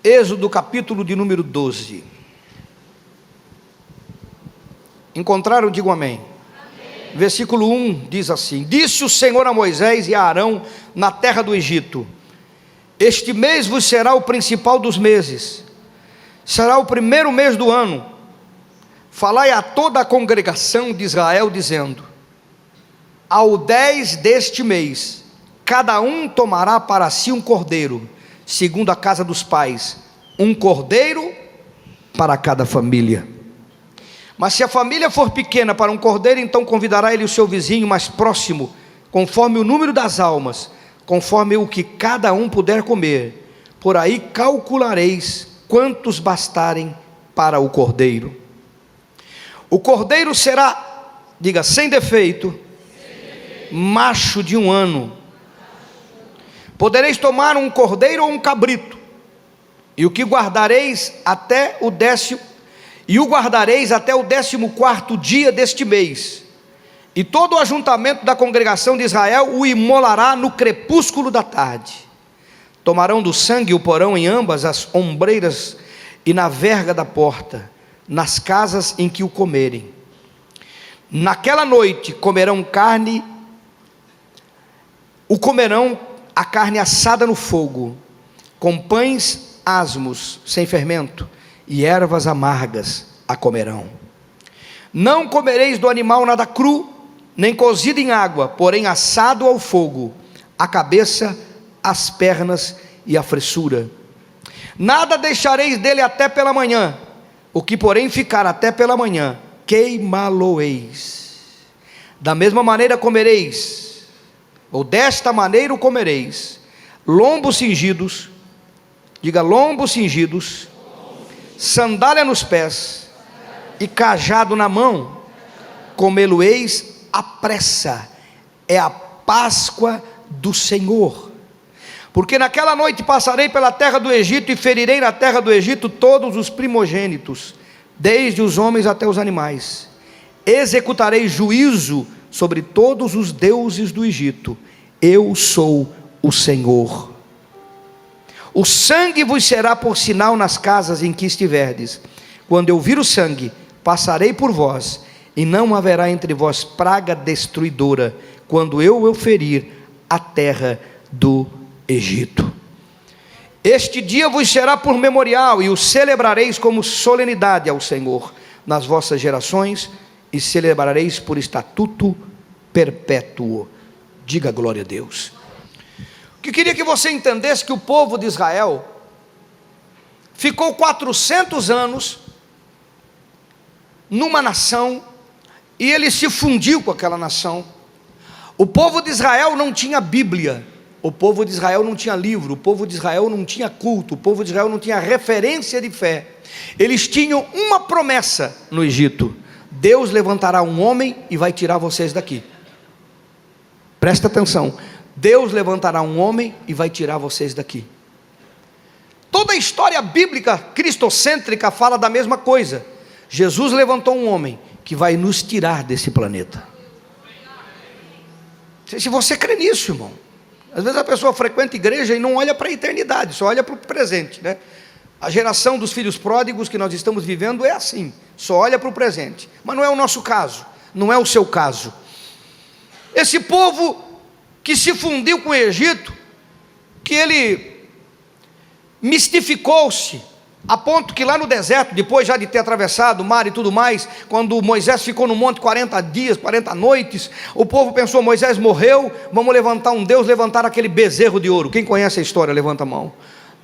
Êxodo capítulo de número 12. Encontraram? Digam amém. Amém. Versículo 1 diz assim: Disse o Senhor a Moisés e a Arão na terra do Egito: Este mês vos será o principal dos meses, será o primeiro mês do ano. Falai a toda a congregação de Israel, dizendo: Ao 10 deste mês, cada um tomará para si um cordeiro, segundo a casa dos pais, um cordeiro para cada família. Mas se a família for pequena para um cordeiro, então convidará ele o seu vizinho mais próximo, conforme o número das almas, conforme o que cada um puder comer. Por aí calculareis quantos bastarem para o cordeiro. O cordeiro será, diga, sem defeito, macho de 1 ano. Podereis tomar um cordeiro ou um cabrito, e o guardareis até o 14º dia deste mês, e todo o ajuntamento da congregação de Israel o imolará no crepúsculo da tarde. Tomarão do sangue e o porão em ambas as ombreiras e na verga da porta, nas casas em que o comerem. Naquela noite comerão a carne assada no fogo, com pães asmos, sem fermento, e ervas amargas a comerão. Não comereis do animal nada cru, nem cozido em água, porém assado ao fogo, a cabeça, as pernas e a fressura. Nada deixareis dele até pela manhã, o que porém ficar até pela manhã, queimá-lo-eis. Da mesma maneira comereis, ou desta maneira o comereis: lombos cingidos, diga lombos cingidos, sandália nos pés e cajado na mão, comê-lo-eis à pressa, é a Páscoa do Senhor. Porque naquela noite passarei pela terra do Egito, e ferirei na terra do Egito todos os primogênitos, desde os homens até os animais. Executarei juízo sobre todos os deuses do Egito. Eu sou o Senhor. O sangue vos será por sinal nas casas em que estiverdes. Quando eu vir o sangue, passarei por vós, e não haverá entre vós praga destruidora, quando eu ferir a terra do Egito. Este dia vos será por memorial, e o celebrareis como solenidade ao Senhor nas vossas gerações, e celebrareis por estatuto perpétuo. Diga glória a Deus. O que eu queria que você entendesse, que o povo de Israel ficou 400 anos numa nação, e ele se fundiu com aquela nação. O povo de Israel não tinha Bíblia, o povo de Israel não tinha livro, o povo de Israel não tinha culto, o povo de Israel não tinha referência de fé. Eles tinham uma promessa no Egito: Deus levantará um homem e vai tirar vocês daqui. Presta atenção: Deus levantará um homem e vai tirar vocês daqui. Toda a história bíblica cristocêntrica fala da mesma coisa. Jesus levantou um homem que vai nos tirar desse planeta. Se você crê nisso, irmão. Às vezes a pessoa frequenta a igreja e não olha para a eternidade, só olha para o presente, né? A geração dos filhos pródigos que nós estamos vivendo é assim, só olha para o presente. Mas não é o nosso caso, não é o seu caso. Esse povo que se fundiu com o Egito, que ele mistificou-se, a ponto que lá no deserto, depois já de ter atravessado o mar e tudo mais, quando Moisés ficou no monte 40 dias, 40 noites, o povo pensou: Moisés morreu, vamos levantar um Deus, levantar aquele bezerro de ouro. Quem conhece a história, levanta a mão.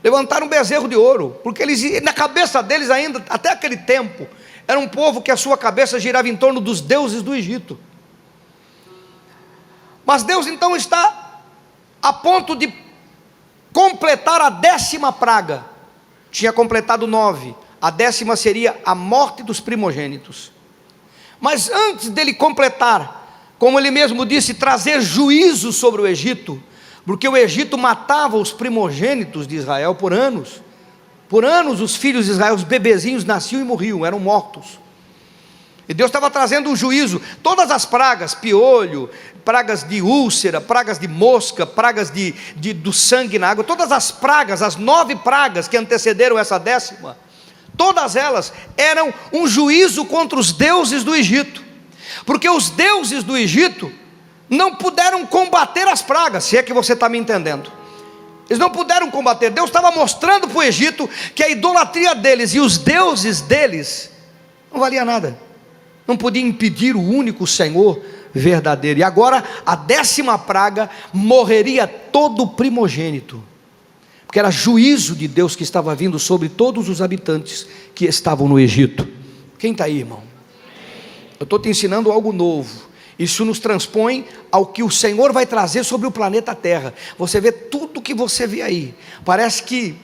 Levantaram um bezerro de ouro, porque eles, na cabeça deles ainda, até aquele tempo, era um povo que a sua cabeça girava em torno dos deuses do Egito. Mas Deus então está a ponto de completar a 10ª praga. Tinha completado 9, a 10ª seria a morte dos primogênitos. Mas antes dele completar, como ele mesmo disse, trazer juízo sobre o Egito, porque o Egito matava os primogênitos de Israel por anos. Por anos os filhos de Israel, os bebezinhos nasciam e morriam, eram mortos. E Deus estava trazendo um juízo. Todas as pragas, piolho, pragas de úlcera, pragas de mosca, pragas do sangue na água, todas as pragas, as 9 pragas que antecederam essa 10ª, todas elas eram um juízo contra os deuses do Egito, porque os deuses do Egito não puderam combater as pragas, se é que você está me entendendo. Eles não puderam combater. Deus estava mostrando para o Egito que a idolatria deles e os deuses deles não valia nada, não podia impedir o único Senhor verdadeiro. E agora a 10ª praga morreria todo o primogênito, porque era juízo de Deus que estava vindo sobre todos os habitantes que estavam no Egito. Quem está aí, irmão? Eu estou te ensinando algo novo. Isso nos transpõe ao que o Senhor vai trazer sobre o planeta Terra. Você vê tudo que você vê aí, parece que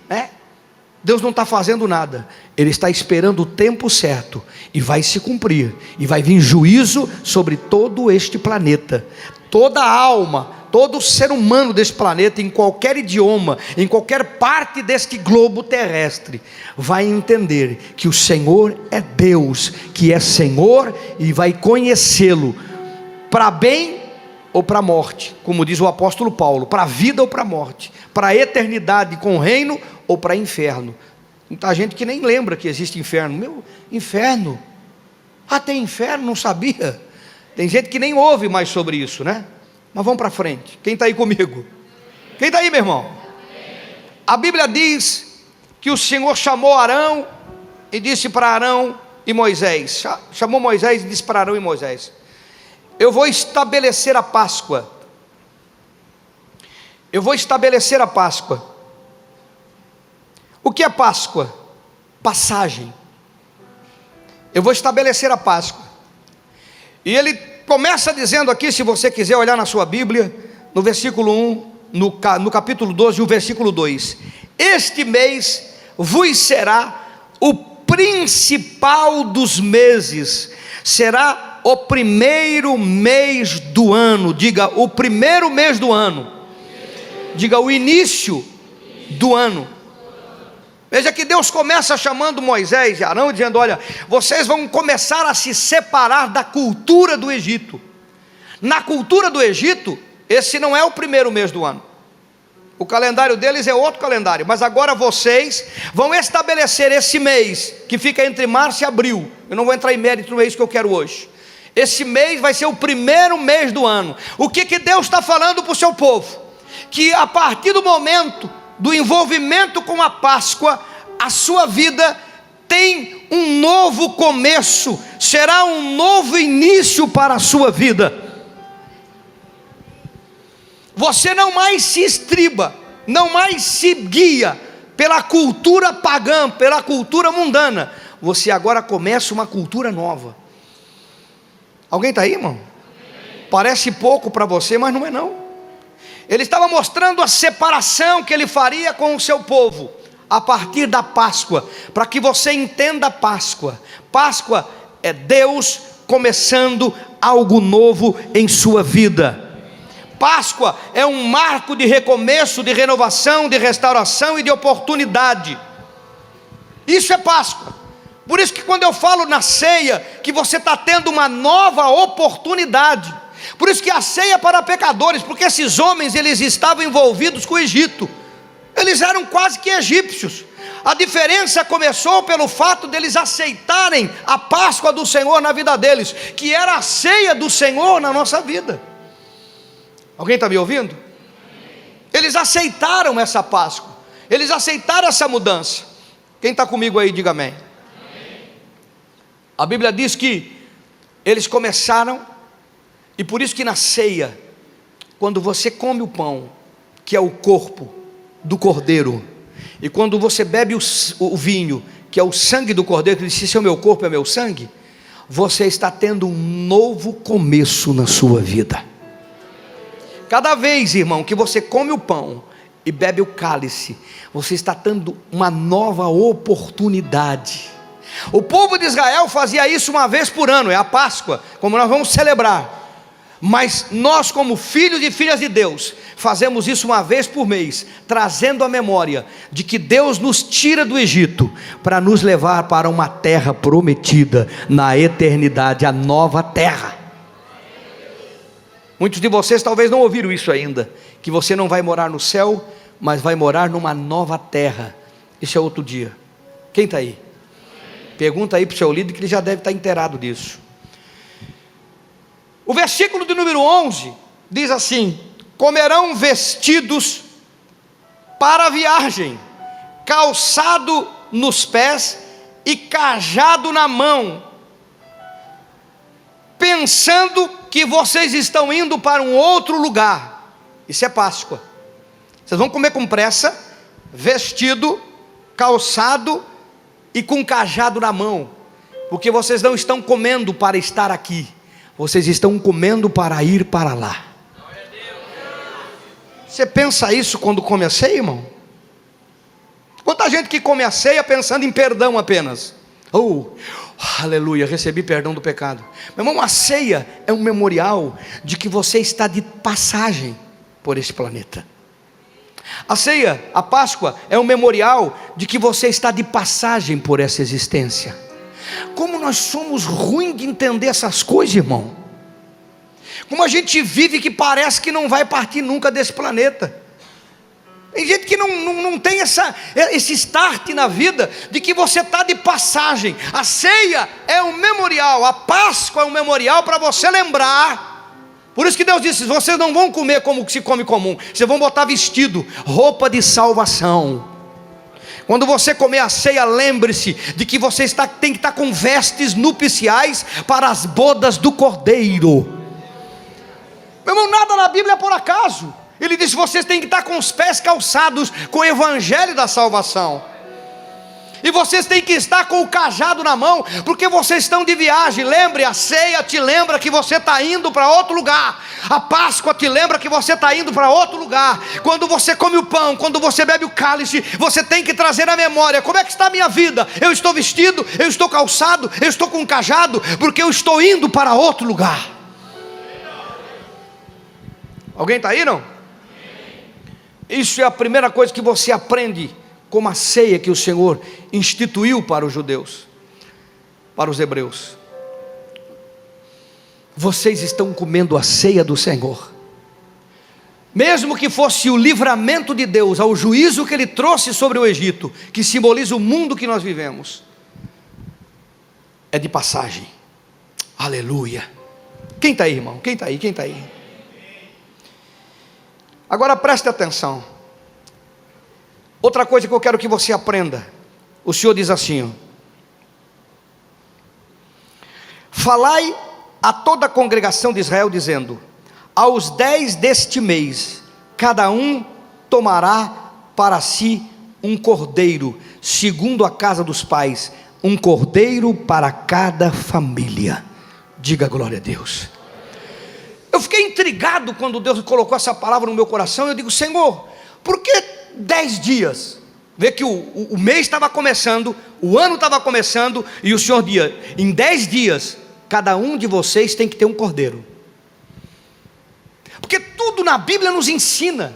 Deus não está fazendo nada. Ele está esperando o tempo certo, e vai se cumprir, e vai vir juízo sobre todo este planeta. Toda alma, todo ser humano deste planeta, em qualquer idioma, em qualquer parte deste globo terrestre, vai entender que o Senhor é Deus, que é Senhor, e vai conhecê-lo, para bem ou para a morte, como diz o apóstolo Paulo, para a vida ou para a morte, para a eternidade com o reino ou para inferno. Muita gente que nem lembra que existe inferno. Meu, inferno? Tem inferno? Não sabia. Tem gente que nem ouve mais sobre isso, né? Mas vamos para frente. Quem está aí comigo? Quem está aí, meu irmão? A Bíblia diz que o Senhor chamou Arão e disse para Arão e Moisés, chamou Moisés e disse para Arão e Moisés: eu vou estabelecer a Páscoa. Eu vou estabelecer a Páscoa. O que é Páscoa? Passagem. Eu vou estabelecer a Páscoa. E ele começa dizendo aqui, se você quiser olhar na sua Bíblia, no versículo 1, no capítulo 12, o versículo 2: este mês vos será o principal dos meses, será o primeiro mês do ano. Diga, o primeiro mês do ano. Diga, o início do ano. Veja que Deus começa chamando Moisés e Arão, dizendo: olha, vocês vão começar a se separar da cultura do Egito. Na cultura do Egito, esse não é o primeiro mês do ano. O calendário deles é outro calendário. Mas agora vocês vão estabelecer esse mês, que fica entre março e abril. Eu não vou entrar em mérito no mês que eu quero hoje. Esse mês vai ser o primeiro mês do ano. O que Deus está falando para o seu povo? Que a partir do momento do envolvimento com a Páscoa, a sua vida tem um novo começo, será um novo início para a sua vida. Você não mais se estriba, não mais se guia pela cultura pagã, pela cultura mundana. Você agora começa uma cultura nova. Alguém está aí, irmão? Parece pouco para você, mas não é não. Ele estava mostrando a separação que ele faria com o seu povo a partir da Páscoa, para que você entenda a Páscoa. Páscoa é Deus começando algo novo em sua vida. Páscoa é um marco de recomeço, de renovação, de restauração e de oportunidade. Isso é Páscoa. Por isso que quando eu falo na ceia, que você está tendo uma nova oportunidade. Por isso que a ceia é para pecadores, porque esses homens, eles estavam envolvidos com o Egito. Eles eram quase que egípcios. A diferença começou pelo fato deles aceitarem a Páscoa do Senhor na vida deles, que era a ceia do Senhor na nossa vida. Alguém está me ouvindo? Eles aceitaram essa Páscoa, eles aceitaram essa mudança. Quem está comigo aí, diga amém. A Bíblia diz que eles começaram, e por isso que na ceia, quando você come o pão, que é o corpo do Cordeiro, e quando você bebe o vinho, que é o sangue do Cordeiro, que diz: esse é o meu corpo, é meu sangue, você está tendo um novo começo na sua vida. Cada vez, irmão, que você come o pão e bebe o cálice, você está tendo uma nova oportunidade. O povo de Israel fazia isso uma vez por ano, é a Páscoa, como nós vamos celebrar. Mas nós, como filhos e filhas de Deus, fazemos isso uma vez por mês, trazendo a memória de que Deus nos tira do Egito para nos levar para uma terra prometida na eternidade, a nova terra. Muitos de vocês talvez não ouviram isso ainda, que você não vai morar no céu, mas vai morar numa nova terra. Isso é outro dia. Quem está aí? Pergunta aí para o seu líder, que ele já deve estar inteirado disso. O versículo de número 11 diz assim: comerão vestidos para a viagem, calçado nos pés e cajado na mão, pensando que vocês estão indo para um outro lugar. Isso é Páscoa. Vocês vão comer com pressa, vestido, calçado e com cajado na mão, porque vocês não estão comendo para estar aqui, vocês estão comendo para ir para lá. Você pensa isso quando come a ceia, irmão? Quanta gente que come a ceia pensando em perdão apenas. Aleluia, recebi perdão do pecado. Meu irmão, a ceia é um memorial de que você está de passagem por esse planeta. A ceia, a Páscoa, é um memorial de que você está de passagem por essa existência. Como nós somos ruins de entender essas coisas, irmão. Como a gente vive que parece que não vai partir nunca desse planeta. Tem gente que não tem esse start na vida, de que você está de passagem. A ceia é um memorial, a Páscoa é um memorial para você lembrar. Por isso que Deus disse: vocês não vão comer como se come comum, vocês vão botar vestido, roupa de salvação. Quando você comer a ceia, lembre-se de que você tem que estar com vestes nupciais para as bodas do Cordeiro. Meu irmão, nada na Bíblia é por acaso. Ele disse: vocês têm que estar com os pés calçados com o evangelho da salvação. E vocês têm que estar com o cajado na mão, porque vocês estão de viagem. Lembre, a ceia te lembra que você está indo para outro lugar. A Páscoa te lembra que você está indo para outro lugar. Quando você come o pão, quando você bebe o cálice, você tem que trazer à memória: como é que está a minha vida? Eu estou vestido, eu estou calçado, eu estou com um cajado, porque eu estou indo para outro lugar. Alguém está aí, não? Isso é a primeira coisa que você aprende como a ceia que o Senhor instituiu para os judeus, para os hebreus. Vocês estão comendo a ceia do Senhor. Mesmo que fosse o livramento de Deus ao juízo que Ele trouxe sobre o Egito, que simboliza o mundo que nós vivemos, é de passagem. Aleluia. Quem está aí, irmão? Quem está aí? Quem está aí? Agora preste atenção. Outra coisa que eu quero que você aprenda. O Senhor diz assim: falai a toda a congregação de Israel, dizendo: aos 10 deste mês, cada um tomará para si um cordeiro, segundo a casa dos pais, um cordeiro para cada família. Diga glória a Deus. Eu fiquei intrigado quando Deus colocou essa palavra no meu coração. Eu digo: Senhor, por que 10 dias? Vê que o mês estava começando, o ano estava começando, e o Senhor dizia: em 10 dias, cada um de vocês tem que ter um cordeiro. Porque tudo na Bíblia nos ensina,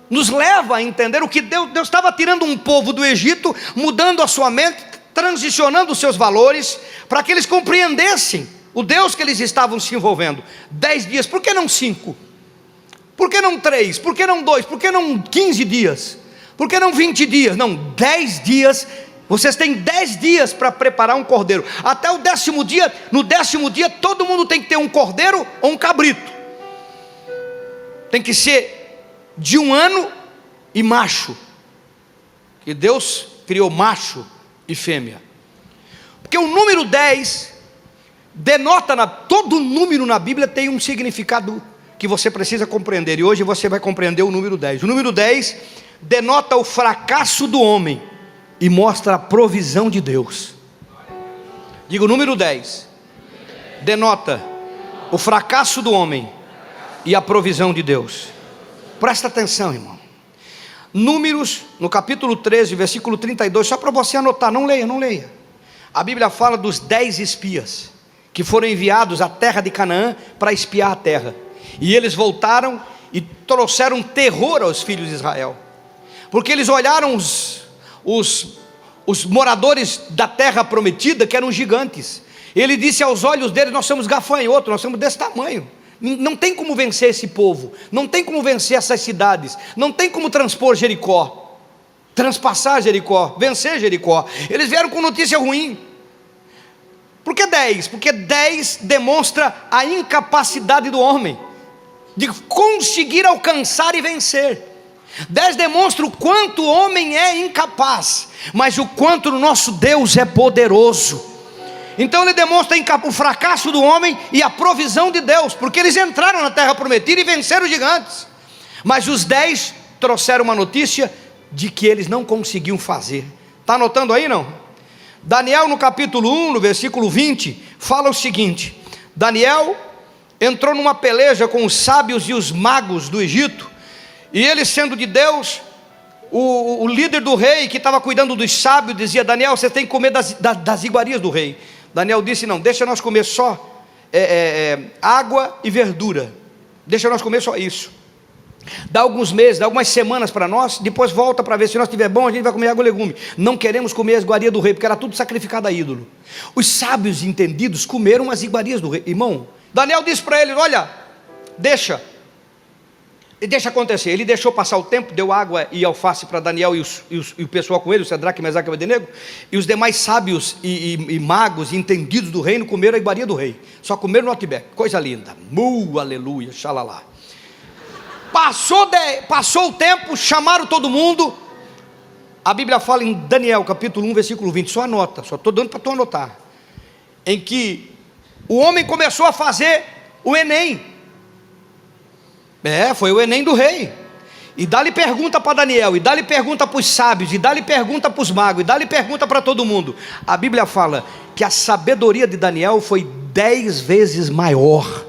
nos leva a entender o que Deus estava tirando um povo do Egito, mudando a sua mente, transicionando os seus valores, para que eles compreendessem o Deus que eles estavam se envolvendo. 10 dias, por que não 5? Por que não 3? Por que não 2? Por que não 15 dias? Por que não 20 dias? Não, 10 dias. Vocês têm 10 dias para preparar um cordeiro. Até o 10º dia. No 10º dia todo mundo tem que ter um cordeiro ou um cabrito. Tem que ser de 1 ano e macho. Que Deus criou macho e fêmea. Porque o número 10 denota, todo número na Bíblia tem um significado que você precisa compreender, e hoje você vai compreender o número 10. O número 10 denota o fracasso do homem e mostra a provisão de Deus. Diga: o número 10 denota o fracasso do homem e a provisão de Deus. Presta atenção, irmão. Números, no capítulo 13, versículo 32, só para você anotar, não leia. A Bíblia fala dos 10 espias que foram enviados à terra de Canaã para espiar a terra. E eles voltaram e trouxeram terror aos filhos de Israel, porque eles olharam os moradores da terra prometida, que eram gigantes. Ele disse aos olhos deles: nós somos gafanhotos, nós somos desse tamanho, não tem como vencer esse povo, não tem como vencer essas cidades, não tem como transpor Jericó, transpassar Jericó, vencer Jericó. Eles vieram com notícia ruim. Por que 10? Porque 10 demonstra a incapacidade do homem de conseguir alcançar e vencer. 10 demonstra o quanto o homem é incapaz, mas o quanto o nosso Deus é poderoso. Então ele demonstra o fracasso do homem e a provisão de Deus, porque eles entraram na terra prometida e venceram os gigantes, mas os 10 trouxeram uma notícia de que eles não conseguiam fazer. Está anotando aí, não? Daniel, no capítulo 1, no versículo 20, fala o seguinte: Daniel entrou numa peleja com os sábios e os magos do Egito, e ele, sendo de Deus, o líder do rei que estava cuidando dos sábios dizia: Daniel, você tem que comer das iguarias do rei. Daniel disse: não, deixa nós comer só água e verdura, deixa nós comer só isso, dá alguns meses, dá algumas semanas para nós, depois volta para ver se nós estiver bom, a gente vai comer água e legume. Não queremos comer as iguarias do rei, porque era tudo sacrificado a ídolo. Os sábios entendidos comeram as iguarias do rei. Irmão, Daniel disse para eles: olha, deixa acontecer. Ele deixou passar o tempo, deu água e alface para Daniel e o pessoal com ele, o Sadraque, Mesaque e Abednego, e os demais sábios e magos entendidos do reino comeram a iguaria do rei, só comeram no Outback, coisa linda, aleluia, xalalá. Passou o tempo, chamaram todo mundo. A Bíblia fala em Daniel capítulo 1 versículo 20, só anota, só estou dando para tu anotar, em que o homem começou a fazer o Enem. Foi o Enem do rei. E dá-lhe pergunta para Daniel, e dá-lhe pergunta para os sábios, e dá-lhe pergunta para os magos, e dá-lhe pergunta para todo mundo. A Bíblia fala que a sabedoria de Daniel foi 10 vezes maior,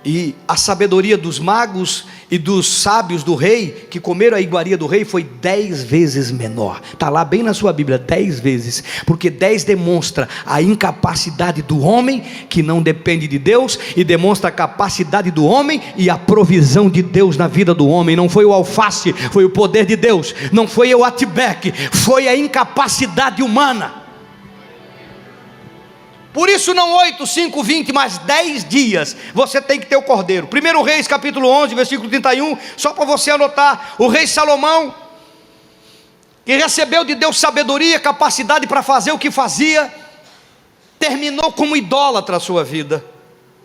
e a sabedoria dos magos e dos sábios do rei, que comeram a iguaria do rei, foi 10 vezes menor. Está lá bem na sua Bíblia, 10 vezes, porque 10 demonstra a incapacidade do homem, que não depende de Deus, e demonstra a capacidade do homem e a provisão de Deus na vida do homem. Não foi o alface, foi o poder de Deus. Não foi o Outback, foi a incapacidade humana. Por isso não 8, 5, 20, mas 10 dias você tem que ter o cordeiro. 1 Reis capítulo 11, versículo 31, só para você anotar. O rei Salomão, que recebeu de Deus sabedoria, capacidade para fazer o que fazia, terminou como idólatra a sua vida,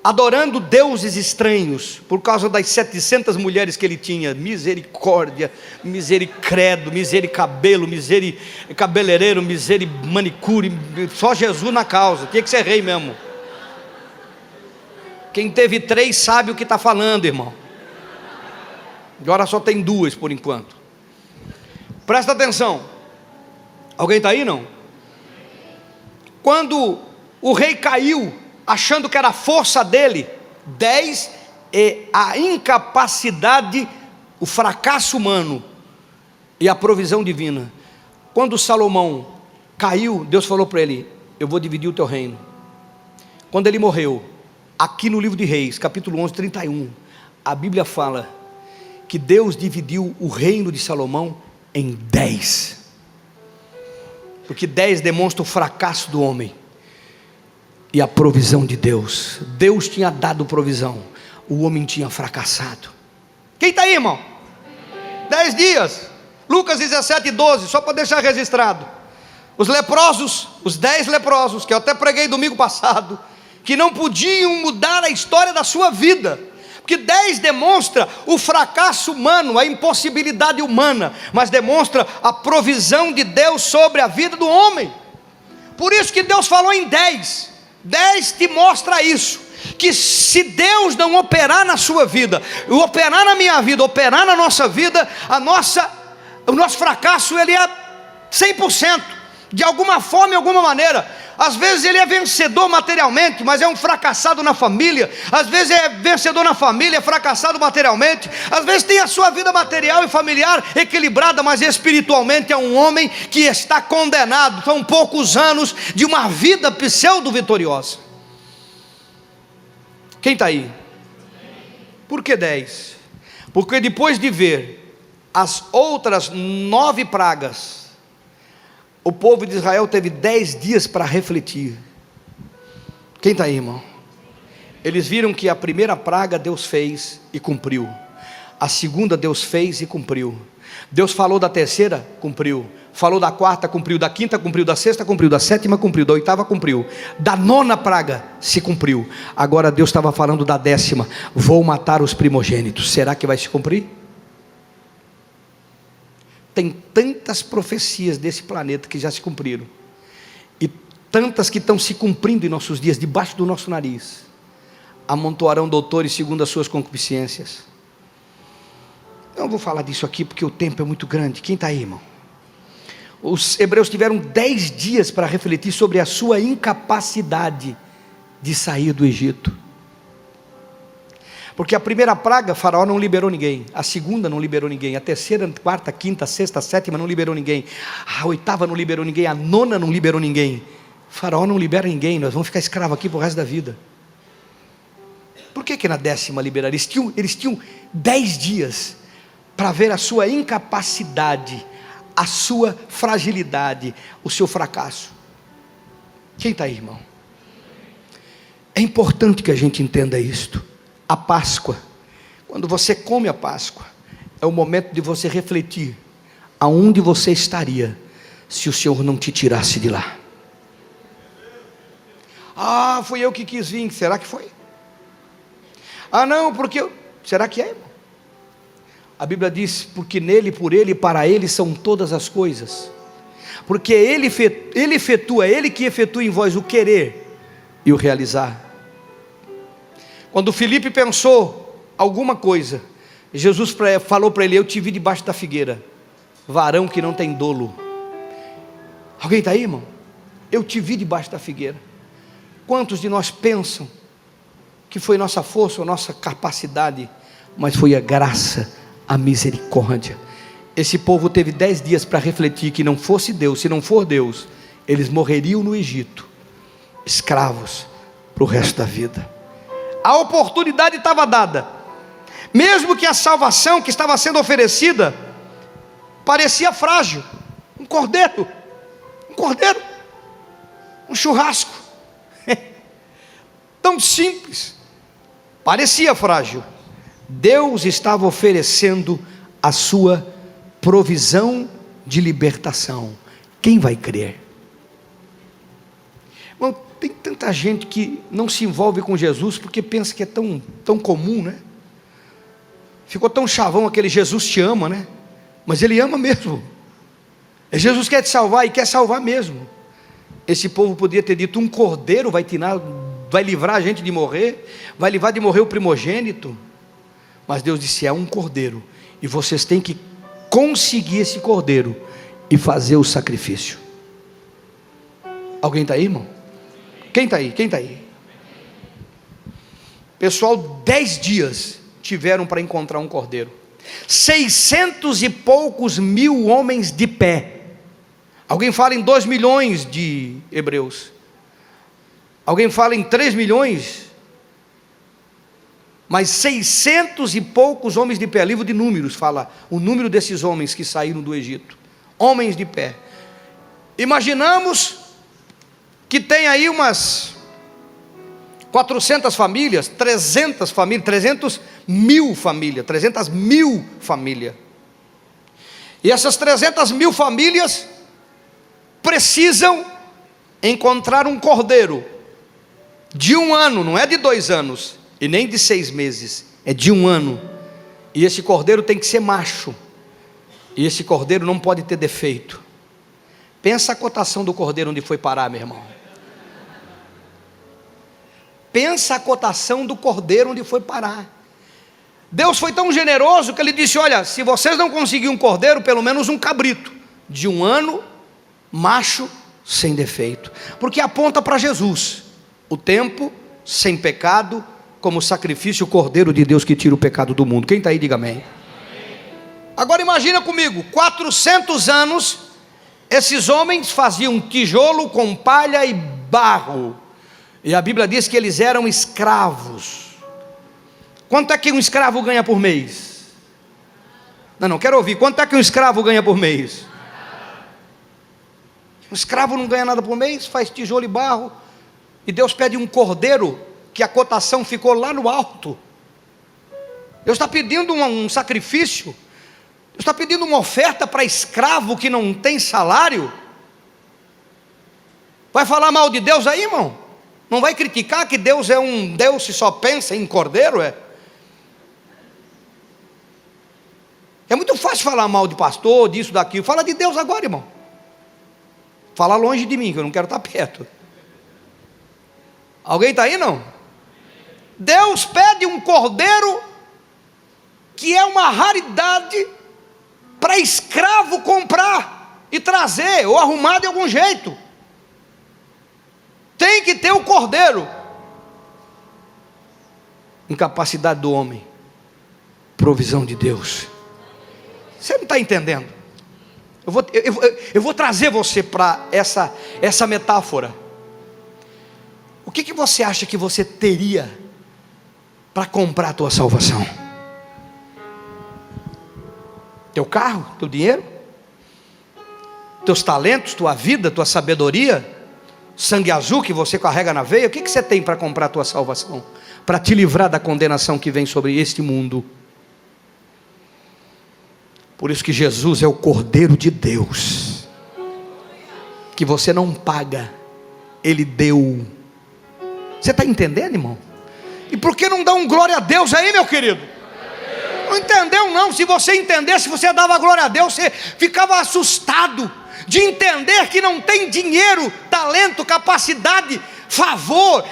adorando deuses estranhos, por causa das 700 mulheres que ele tinha. Misericórdia, misericredo, misericabelo, misericabelereiro, miserimanicure, só Jesus na causa, tinha que ser rei mesmo. Quem teve 3 sabe o que está falando, irmão. Agora só tem 2 por enquanto. Presta atenção. Alguém está aí, não? Quando o rei caiu, achando que era a força dele, 10 é a incapacidade, o fracasso humano e a provisão divina. Quando Salomão caiu, Deus falou para ele: eu vou dividir o teu reino. Quando ele morreu, aqui no livro de Reis, capítulo 11, 31, a Bíblia fala que Deus dividiu o reino de Salomão em 10, porque 10 demonstra o fracasso do homem e a provisão de Deus. Deus tinha dado provisão, o homem tinha fracassado. Quem está aí, irmão? 10 dias. Lucas 17, 12, só para deixar registrado. Os leprosos, os 10 leprosos, que eu até preguei domingo passado, que não podiam mudar a história da sua vida, porque 10 demonstra o fracasso humano, a impossibilidade humana, mas demonstra a provisão de Deus sobre a vida do homem. Por isso que Deus falou em 10. 10 te mostra isso, que se Deus não operar na sua vida, operar na minha vida, operar na nossa vida, o nosso fracasso ele é 100%, de alguma forma, de alguma maneira. Às vezes ele é vencedor materialmente, mas é um fracassado na família. Às vezes é vencedor na família, é fracassado materialmente. Às vezes tem a sua vida material e familiar equilibrada, mas espiritualmente é um homem que está condenado. São poucos anos de uma vida pseudo-vitoriosa. Quem está aí? Por que 10? Porque depois de ver as outras 9 pragas, o povo de Israel teve 10 dias para refletir. Quem está aí, irmão? Eles viram que a primeira praga Deus fez e cumpriu. A segunda Deus fez e cumpriu. Deus falou da terceira, cumpriu. Falou da quarta, cumpriu. Da quinta, cumpriu. Da sexta, cumpriu. Da sétima, cumpriu. Da oitava, cumpriu. Da 9ª praga, se cumpriu. Agora Deus estava falando da 10ª. Vou matar os primogênitos. Será que vai se cumprir? Tem tantas profecias desse planeta que já se cumpriram, e tantas que estão se cumprindo em nossos dias, debaixo do nosso nariz. Amontoarão doutores segundo as suas concupiscências. Eu não vou falar disso aqui porque o tempo é muito grande. Quem está aí, irmão? Os hebreus tiveram 10 dias para refletir sobre a sua incapacidade de sair do Egito. Porque a primeira praga, Faraó não liberou ninguém. A segunda não liberou ninguém. A terceira, quarta, quinta, sexta, sétima não liberou ninguém. A 8ª não liberou ninguém. A 9ª não liberou ninguém. Faraó não libera ninguém. Nós vamos ficar escravos aqui para o resto da vida. Por que na 10ª liberaram? Eles tinham 10 dias para ver a sua incapacidade, a sua fragilidade, o seu fracasso. Quem está aí, irmão? É importante que a gente entenda isto. A Páscoa, quando você come a Páscoa, é o momento de você refletir aonde você estaria se o Senhor não te tirasse de lá. Ah, fui eu que quis vir. Será que foi? Ah, não, porque eu... Será que é, irmão? A Bíblia diz: porque nele, por ele e para ele são todas as coisas. Porque ele efetua, ele que efetua em vós o querer e o realizar. Quando Filipe pensou alguma coisa, Jesus falou para ele: eu te vi debaixo da figueira, varão que não tem dolo. Alguém está aí, irmão? Eu te vi debaixo da figueira. Quantos de nós pensam que foi nossa força ou nossa capacidade, mas foi a graça, a misericórdia? Esse povo teve 10 dias para refletir que não fosse Deus, se não for Deus, eles morreriam no Egito, escravos para o resto da vida. A oportunidade estava dada, mesmo que a salvação que estava sendo oferecida parecia frágil. Um cordeiro, um churrasco, tão simples, parecia frágil. Deus estava oferecendo a sua provisão de libertação. Quem vai crer? Bom, tem tanta gente que não se envolve com Jesus porque pensa que é tão comum, né? Ficou tão chavão aquele Jesus te ama, né? Mas Ele ama mesmo. Jesus quer te salvar e quer salvar mesmo. Esse povo podia ter dito: um cordeiro vai livrar a gente de morrer, vai livrar de morrer o primogênito. Mas Deus disse: é um cordeiro, e vocês têm que conseguir esse cordeiro e fazer o sacrifício. Alguém está aí, irmão? Quem está aí? Quem está aí? Pessoal, 10 dias tiveram para encontrar um cordeiro. 600 e poucos mil homens de pé. Alguém fala em 2 milhões de hebreus. Alguém fala em 3 milhões. Mas 600 e poucos homens de pé. Livro de Números fala o número desses homens que saíram do Egito. Homens de pé. Imaginamos que tem aí umas 400 famílias, 300 famílias, 300 mil famílias. E essas 300 mil famílias precisam encontrar um cordeiro de 1 ano, não é de 2 anos, e nem de 6 meses, é de 1 ano. E esse cordeiro tem que ser macho, e esse cordeiro não pode ter defeito. Pensa a cotação do cordeiro onde foi parar, meu irmão. Pensa a cotação do cordeiro onde foi parar. Deus foi tão generoso que Ele disse: olha, se vocês não conseguirem um cordeiro, pelo menos um cabrito, de 1 ano, macho sem defeito, porque aponta para Jesus, o tempo sem pecado, como sacrifício, o Cordeiro de Deus que tira o pecado do mundo. Quem está aí, diga amém. Agora imagina comigo, 400 anos, esses homens faziam tijolo com palha e barro, e a Bíblia diz que eles eram escravos. Quanto é que um escravo ganha por mês? Não, quero ouvir, quanto é que um escravo ganha por mês? Um escravo não ganha nada por mês, faz tijolo e barro, e Deus pede um cordeiro, que a cotação ficou lá no alto. Deus está pedindo um sacrifício, Deus está pedindo uma oferta para escravo que não tem salário. Vai falar mal de Deus aí, irmão? Não vai criticar que Deus é um Deus que só pensa em cordeiro? É muito fácil falar mal de pastor, disso, daquilo. Fala de Deus agora, irmão. Fala longe de mim, que eu não quero estar perto. Alguém está aí, não? Deus pede um cordeiro que é uma raridade para escravo comprar e trazer, ou arrumar de algum jeito. Tem que ter o cordeiro. Incapacidade do homem, provisão de Deus. Você não está entendendo? Eu vou trazer você para essa metáfora. O que você acha que você teria para comprar a tua salvação? Teu carro, teu dinheiro, teus talentos, tua vida, tua sabedoria, sangue azul que você carrega na veia? O que você tem para comprar a tua salvação? Para te livrar da condenação que vem sobre este mundo. Por isso que Jesus é o Cordeiro de Deus, que você não paga, Ele deu. Você está entendendo, irmão? E por que não dá um glória a Deus aí, meu querido? Não entendeu não? Se você entendesse, você dava glória a Deus, você ficava assustado de entender que não tem dinheiro, talento, capacidade, favor,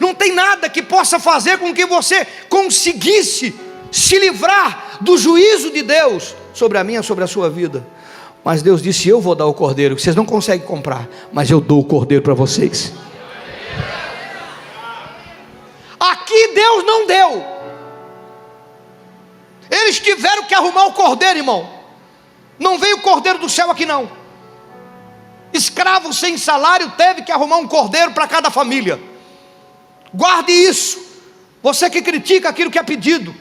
não tem nada que possa fazer com que você conseguisse se livrar do juízo de Deus sobre a minha, sobre a sua vida. Mas Deus disse: eu vou dar o cordeiro, que vocês não conseguem comprar, mas eu dou o cordeiro para vocês. Aqui Deus não deu, eles tiveram que arrumar o cordeiro, irmão. Não veio o cordeiro do céu aqui não. Escravo sem salário teve que arrumar um cordeiro para cada família. Guarde isso, você que critica aquilo que é pedido,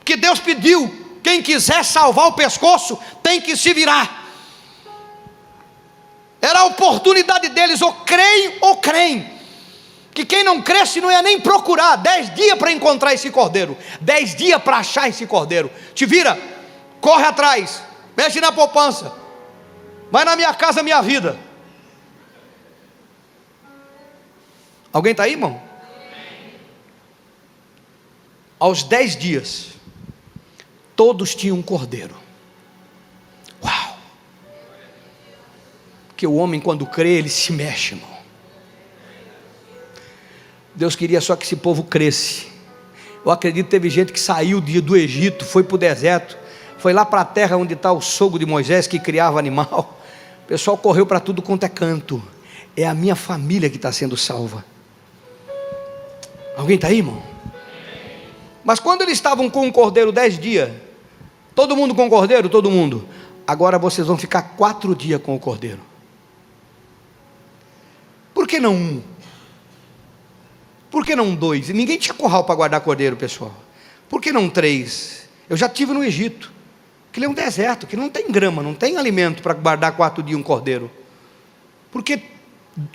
que Deus pediu. Quem quiser salvar o pescoço tem que se virar. Era a oportunidade deles, ou creem. Que quem não cresce não ia nem procurar. 10 dias para encontrar esse cordeiro, 10 dias para achar esse cordeiro. Te vira, corre atrás, mexe na poupança, vai na Minha Casa Minha Vida. Alguém está aí, irmão? Aos 10 dias todos tinham um cordeiro. Uau! Porque o homem, quando crê, ele se mexe, irmão. Deus queria só que esse povo cresce. Eu acredito que teve gente que saiu do Egito, foi para o deserto, foi lá para a terra onde está o sogro de Moisés, que criava animal. O pessoal correu para tudo quanto é canto. É a minha família que está sendo salva. Alguém está aí, irmão? Mas quando eles estavam com o cordeiro 10 dias, todo mundo com o cordeiro? Todo mundo. Agora vocês vão ficar 4 dias com o cordeiro. Por que não 1? Por que não 2? Ninguém tinha curral para guardar cordeiro, pessoal. Por que não 3? Eu já estive no Egito, que é um deserto, que não tem grama, não tem alimento para guardar 4 dias um cordeiro. Por que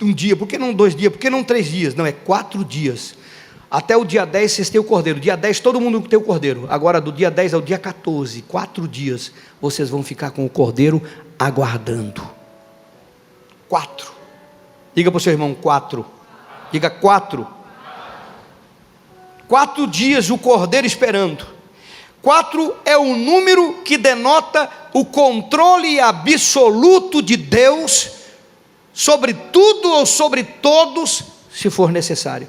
1 dia? Por que não 2 dias? Por que não 3 dias? Não, é 4 dias. Até o dia 10 vocês têm o cordeiro. Dia 10 todo mundo tem o cordeiro. Agora do dia 10 ao dia 14, 4 dias, vocês vão ficar com o cordeiro aguardando. 4. Diga para o seu irmão: 4. Diga 4. 4 dias o cordeiro esperando. 4 é o número que denota o controle absoluto de Deus sobre tudo ou sobre todos, se for necessário.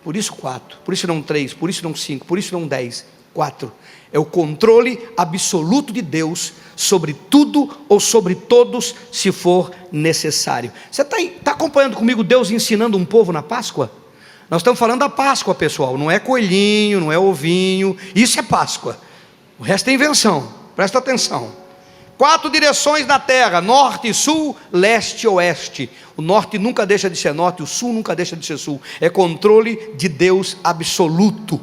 Por isso 4, por isso não 3, por isso não 5, por isso não 10, 4. é o controle absoluto de Deus sobre tudo ou sobre todos, se for necessário. Você está acompanhando comigo Deus ensinando um povo na Páscoa? Nós estamos falando da Páscoa, pessoal, não é coelhinho, não é ovinho, isso é Páscoa, o resto é invenção, presta atenção. 4 direções da terra: norte, sul, leste e oeste. O norte nunca deixa de ser norte, o sul nunca deixa de ser sul, é controle de Deus absoluto.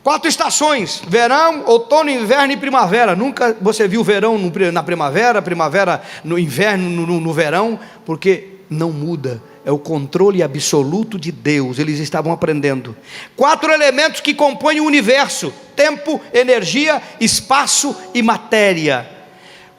4 estações: verão, outono, inverno e primavera. Nunca você viu verão na primavera, primavera no inverno, no verão, porque não muda, é o controle absoluto de Deus. Eles estavam aprendendo. 4 elementos que compõem o universo: tempo, energia, espaço e matéria.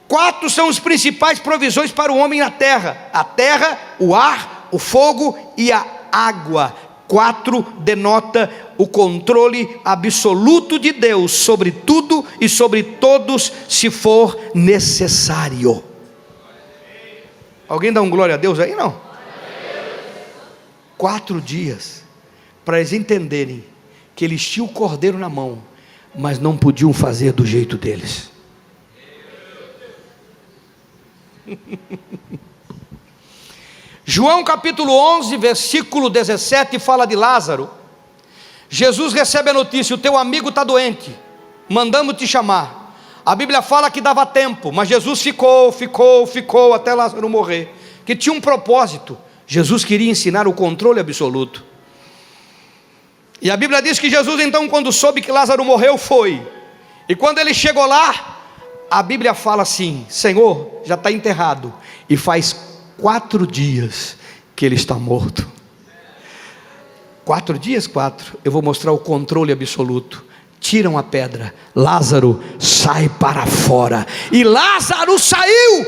4 são as principais provisões para o homem na terra: a terra, o ar, o fogo e a água. 4 denota o controle absoluto de Deus sobre tudo e sobre todos, se for necessário. Alguém dá um glória a Deus aí? Não. 4 dias para eles entenderem que eles tinham o cordeiro na mão, mas não podiam fazer do jeito deles. João capítulo 11, versículo 17, fala de Lázaro. Jesus recebe a notícia: o teu amigo está doente, mandamos te chamar. A Bíblia fala que dava tempo, mas Jesus ficou até Lázaro morrer, que tinha um propósito. Jesus queria ensinar o controle absoluto. E a Bíblia diz que Jesus então, quando soube que Lázaro morreu, foi. E quando ele chegou lá, a Bíblia fala assim: Senhor, já está enterrado, e faz 4 dias que ele está morto. 4 dias, 4. Eu vou mostrar o controle absoluto. Tiram a pedra, Lázaro sai para fora, e Lázaro saiu,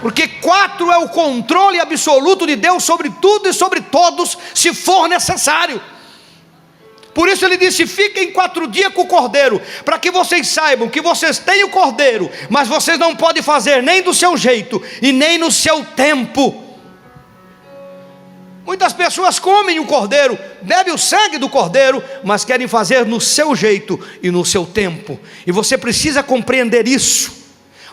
porque 4 é o controle absoluto de Deus sobre tudo e sobre todos, se for necessário. Por isso ele disse: fiquem 4 dias com o cordeiro, para que vocês saibam que vocês têm o cordeiro, mas vocês não podem fazer nem do seu jeito e nem no seu tempo. Muitas pessoas comem o cordeiro, bebem o sangue do cordeiro, mas querem fazer no seu jeito e no seu tempo. E você precisa compreender isso.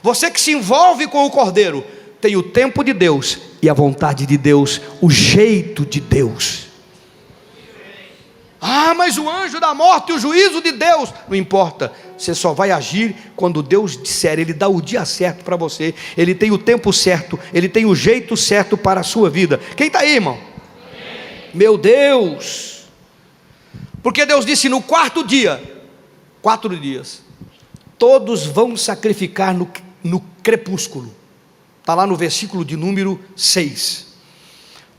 Você que se envolve com o cordeiro tem o tempo de Deus e a vontade de Deus, o jeito de Deus. Ah, mas o anjo da morte e o juízo de Deus, não importa, você só vai agir quando Deus disser. Ele dá o dia certo para você, Ele tem o tempo certo, Ele tem o jeito certo para a sua vida. Quem está aí, irmão? Meu Deus, porque Deus disse: no 4º dia, 4 dias, todos vão sacrificar no crepúsculo. Está lá no versículo de número 6.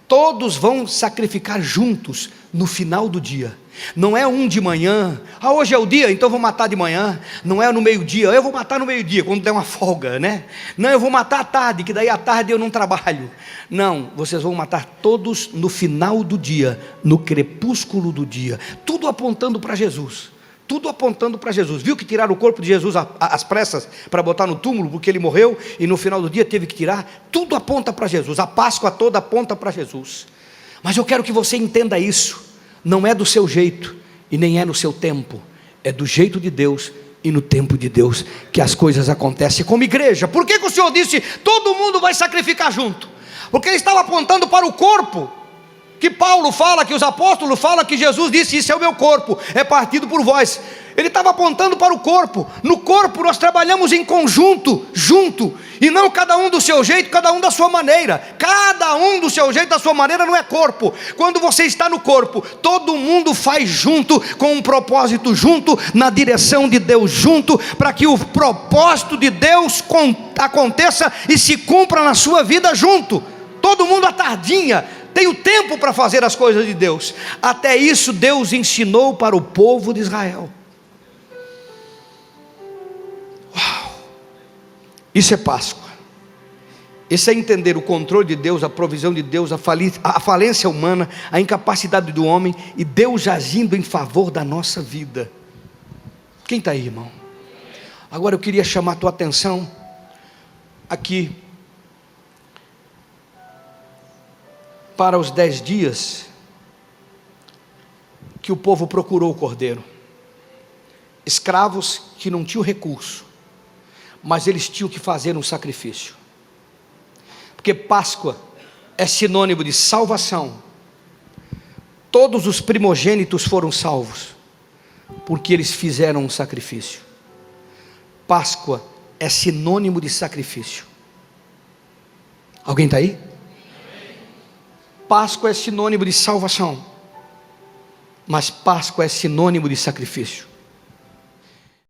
Todos vão sacrificar juntos no final do dia. Não é um de manhã: hoje é o dia, então vou matar de manhã. Não é no meio-dia: eu vou matar no meio-dia, quando der uma folga, né? Não, eu vou matar à tarde, que daí à tarde eu não trabalho. Não, vocês vão matar todos no final do dia, no crepúsculo do dia. Tudo apontando para Jesus. Tudo apontando para Jesus. Viu que tiraram o corpo de Jesus às pressas para botar no túmulo, porque ele morreu e no final do dia teve que tirar? Tudo aponta para Jesus. A Páscoa toda aponta para Jesus. Mas eu quero que você entenda isso. Não é do seu jeito e nem é no seu tempo, é do jeito de Deus e no tempo de Deus que as coisas acontecem. Como igreja, por que o Senhor disse: todo mundo vai sacrificar junto? Porque Ele estava apontando para o corpo, que Paulo fala, que os apóstolos falam, que Jesus disse: isso é o meu corpo, é partido por vós. Ele estava apontando para o corpo. No corpo nós trabalhamos em conjunto, junto, e não cada um do seu jeito, cada um da sua maneira. Cada um do seu jeito, da sua maneira, não é corpo. Quando você está no corpo, todo mundo faz junto, com um propósito junto, na direção de Deus junto, para que o propósito de Deus aconteça e se cumpra na sua vida junto. Todo mundo à tardinha tem o tempo para fazer as coisas de Deus. Até isso Deus ensinou para o povo de Israel. Uau! Isso é Páscoa. Isso é entender o controle de Deus, a provisão de Deus, a falência humana, a incapacidade do homem, e Deus agindo em favor da nossa vida. Quem está aí, irmão? Agora eu queria chamar a tua atenção aqui para os 10 dias que o povo procurou o cordeiro. escravos que não tinham recurso, mas eles tinham que fazer um sacrifício, porque Páscoa é sinônimo de salvação. Todos os primogênitos foram salvos, porque eles fizeram um sacrifício. Páscoa é sinônimo de sacrifício. Alguém está aí? Páscoa é sinônimo de salvação, mas Páscoa é sinônimo de sacrifício.